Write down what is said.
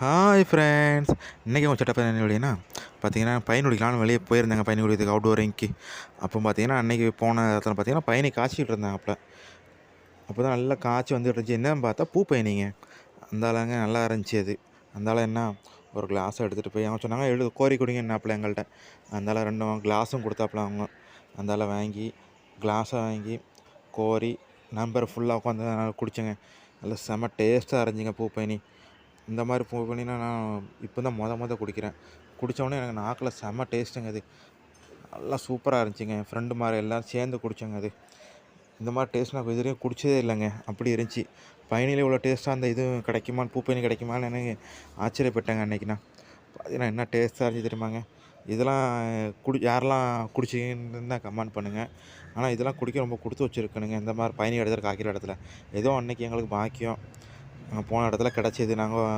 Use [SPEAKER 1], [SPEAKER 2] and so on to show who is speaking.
[SPEAKER 1] Hi friends. இன்றைக்கி உங்கள் சட்டப்பா என்ன வெளியேனா பார்த்தீங்கன்னா பையன் குடிக்கலான்னு வெளியே போயிருந்தாங்க. பையன் குடிக்கிறதுக்கு அவுட்டோரிங்க்கு. அப்போ பார்த்தீங்கன்னா அன்றைக்கி போன இடத்துல பார்த்தீங்கன்னா பையனை காய்ச்சிட்டு இருந்தாங்க. அப்போ தான் நல்லா காய்ச்சி வந்துட்டு இருந்துச்சு. என்னன்னு பார்த்தா பூ பயணிங்க. அந்த ஆளுங்க நல்லா இருந்துச்சு அது. அந்த ஆள் என்ன ஒரு கிளாஸை எடுத்துகிட்டு போய் அவங்க சொன்னாங்க கோரி குடிங்கன்னாப்புல எங்கள்கிட்ட. அந்த ஆள் 2 கிளாஸும் கொடுத்தாப்புல அவங்க. அந்த ஆளை வாங்கி கிளாஸை வாங்கி கோரி நம்பர் ஃபுல்லாக உட்காந்து குடித்தேங்க. நல்லா செம்ம டேஸ்ட்டாக இருந்துச்சுங்க பூ பயணி. இந்த மாதிரி பூ பண்ணினா நான் இப்போ தான் குடிக்கிறேன். குடித்தோடனே எனக்கு நாக்கில் செம்ம டேஸ்ட்டுங்க அது. நல்லா சூப்பராக இருந்துச்சுங்க. என் ஃப்ரெண்டு மாதிரி எல்லோரும் சேர்ந்து குடித்தோங்க அது. இந்த மாதிரி டேஸ்ட் நான் இது வரைக்கும் குடிச்சதே இல்லைங்க. அப்படி இருந்துச்சு. பயணியில் இவ்வளோ டேஸ்ட்டாக அந்த இதுவும் கிடைக்குமான்னு, பூ பயணி கிடைக்குமான்னு எனக்கு ஆச்சரியப்பட்டேங்க அன்றைக்கி நான். பார்த்தீங்கன்னா என்ன டேஸ்ட்டாக இருந்துச்சு தெரியுமாங்க. இதெல்லாம் யாரெல்லாம் குடிச்சிங்கன்னு தான் கமெண்ட் பண்ணுங்கள். ஆனால் இதெல்லாம் குடிக்க ரொம்ப கொடுத்து வச்சுருக்கணுங்க. இந்த மாதிரி பயணி இடத்துல காய்க்கிற இடத்துல. ஏதோ அன்றைக்கி எங்களுக்கு பாக்கியம். போன இடத்துல கிடச்சிது. நாங்கள்